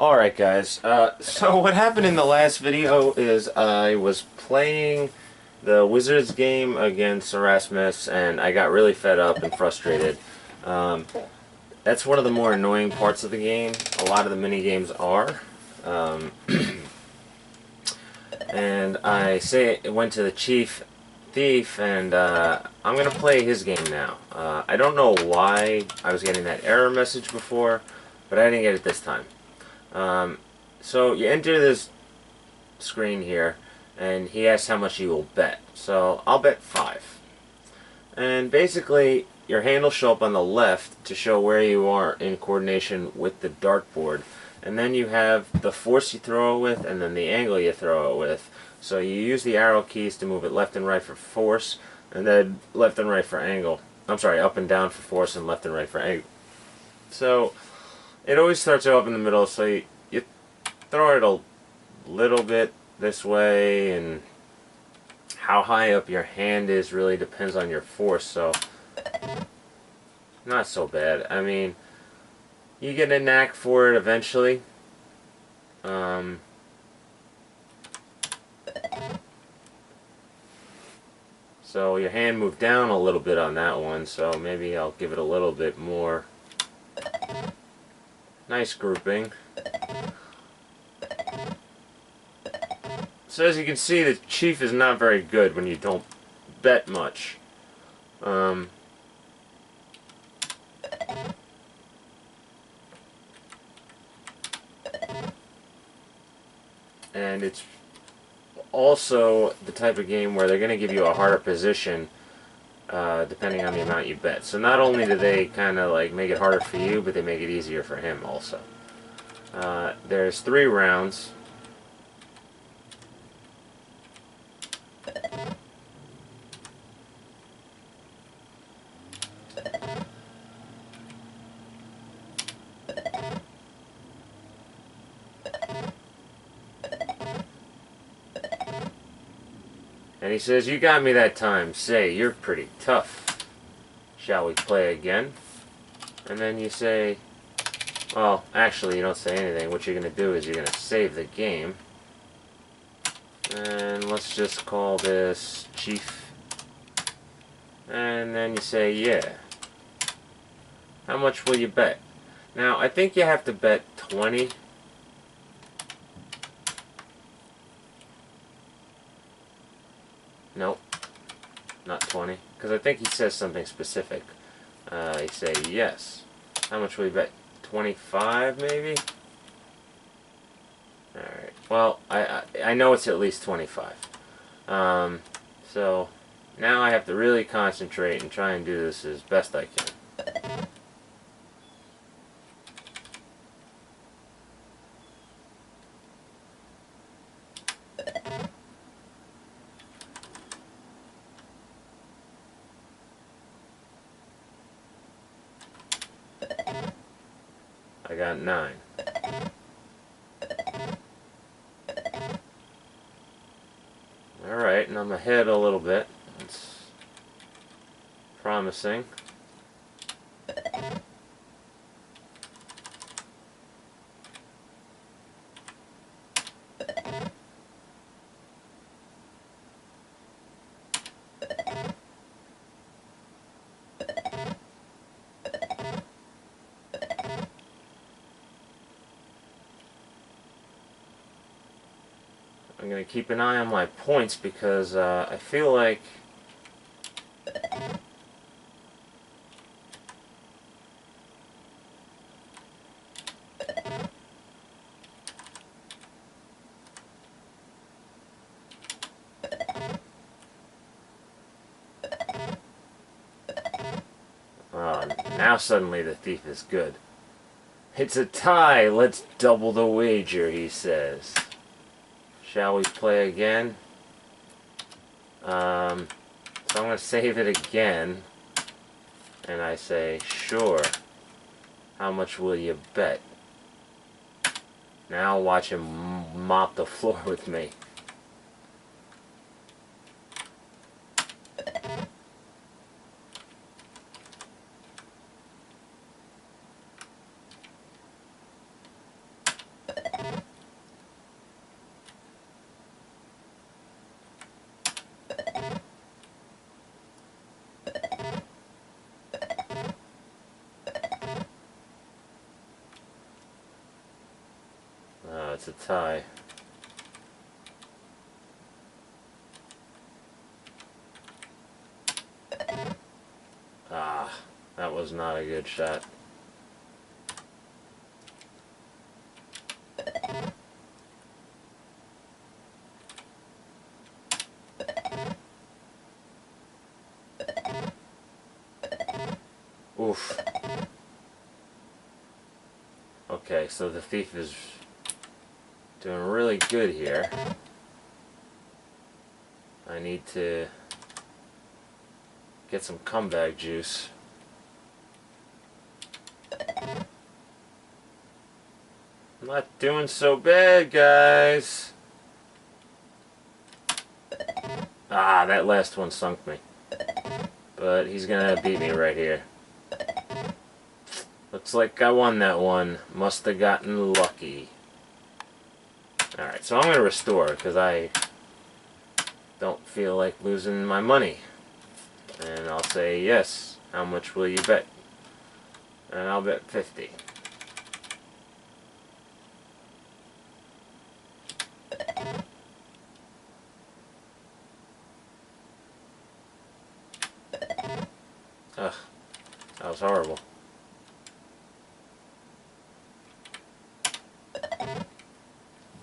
Alright guys, so what happened in the last video is I was playing the Wizards game against Erasmus and I got really fed up and frustrated. Um, that's one of the more annoying parts of the game. A lot of the mini games are. Um, and went to the Chief Thief and I'm going to play his game now. I don't know why I was getting that error message before, but I didn't get it this time. Um, so you enter this screen here, and he asks how much you will bet. So I'll bet 5. And basically, your hand will show up on the left to show where you are in coordination with the dartboard. And then you have the force you throw it with, and then the angle you throw it with. So you use the arrow keys to move it left and right for force, and then left and right for angle. I'm sorry, up and down for force and left and right for angle. So it always starts up in the middle, so you throw it a little bit this way, and how high up your hand is really depends on your force, so not so bad. I mean, you get a knack for it eventually. So your hand moved down a little bit on that one, so maybe I'll give it a little bit more. Nice grouping. So as you can see, the Chief is not very good when you don't bet much. And it's also the type of game where they're going to give you a harder position depending on the amount you bet. So not only do they kind of like make it harder for you, but they make it easier for him also. There's 3 rounds. And he says, "You got me that time. Say, you're pretty tough. Shall we play again?" And then you say, well, actually, you don't say anything. What you're going to do is you're going to save the game. And let's just call this Chief. And then you say, yeah. How much will you bet? Now, I think you have to bet 20. Nope. Not 20. Because I think he says something specific. You say, yes. How much will you bet? 25, maybe? Alright. Well, I know it's at least 25. So, now I have to really concentrate and try and do this as best I can. I got 9. Alright, and I'm ahead a little bit. It's promising. I'm going to keep an eye on my points because I feel like now suddenly the thief is good. It's a tie. Let's double the wager, he says. Shall we play again? So I'm going to save it again. And I say, sure. How much will you bet? Now watch him mop the floor with me. It's a tie. Ah, that was not a good shot. Oof. Okay, so the thief is doing really good here. I need to get some comeback juice. I'm not doing so bad, guys. Ah, that last one sunk me. But he's gonna beat me right here. Looks like I won that one. Must have gotten lucky. Alright, so I'm gonna restore because I don't feel like losing my money. And I'll say yes. How much will you bet? And I'll bet 50. Ugh, that was horrible.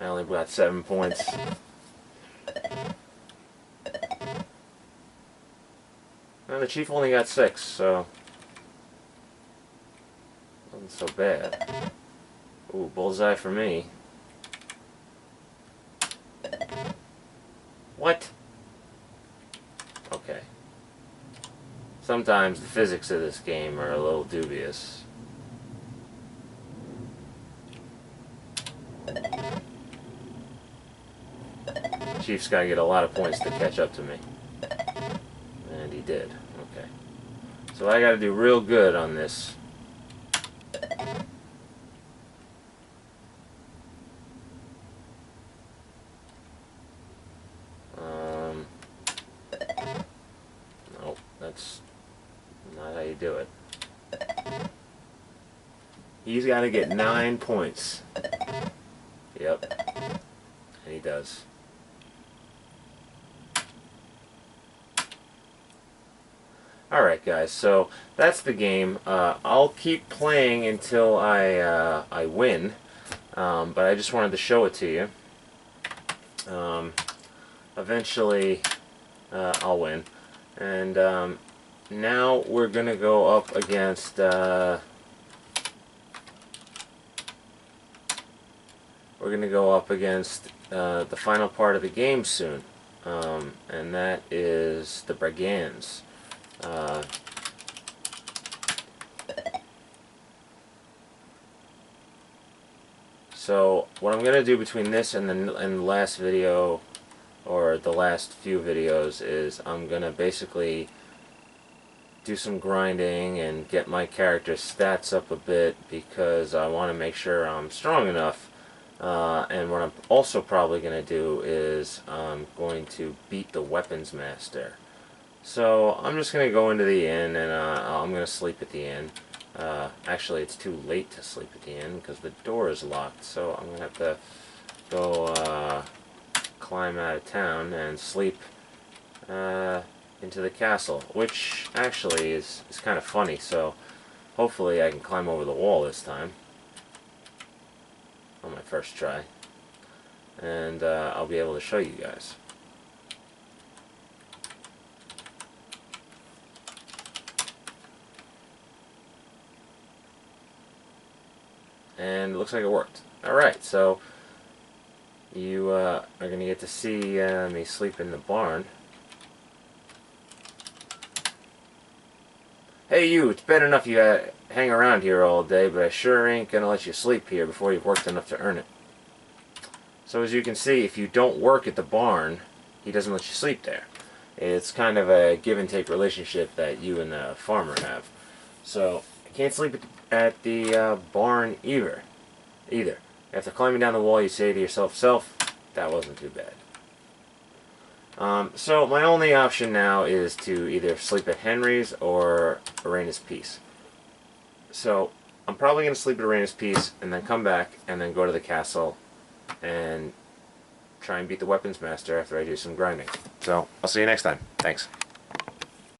I only got 7 points. And the chief only got 6, so wasn't so bad. Ooh, bullseye for me. What? Okay. Sometimes the physics of this game are a little dubious. Chief's got to get a lot of points to catch up to me. And he did. Okay. So I got to do real good on this. Nope, that's not how you do it. He's got to get 9 points. Yep. And he does. Alright guys, so that's the game. I'll keep playing until I win, but I just wanted to show it to you. Eventually I'll win. And now we're going to go up against the final part of the game soon, and that is the Brigands. So what I'm going to do between this and the last video, or the last few videos, is I'm going to basically do some grinding and get my character's stats up a bit, because I want to make sure I'm strong enough. And what I'm also probably going to do is I'm going to beat the weapons master. So I'm just going to go into the inn, and I'm going to sleep at the inn. Actually, it's too late to sleep at the inn because the door is locked, so I'm going to have to go climb out of town and sleep into the castle, which actually is kind of funny, so hopefully I can climb over the wall this time on my first try, and I'll be able to show you guys. And it looks like it worked. Alright, so you are going to get to see me sleep in the barn. Hey you, it's bad enough you hang around here all day, but I sure ain't going to let you sleep here before you've worked enough to earn it. So as you can see, if you don't work at the barn, he doesn't let you sleep there. It's kind of a give and take relationship that you and the farmer have. So I can't sleep at the barn either. After climbing down the wall, you say to yourself, that wasn't too bad. So my only option now is to either sleep at Henry's or Arena's Peace. So I'm probably going to sleep at Arena's Peace and then come back and then go to the castle and try and beat the weapons master after I do some grinding. So I'll see you next time. Thanks.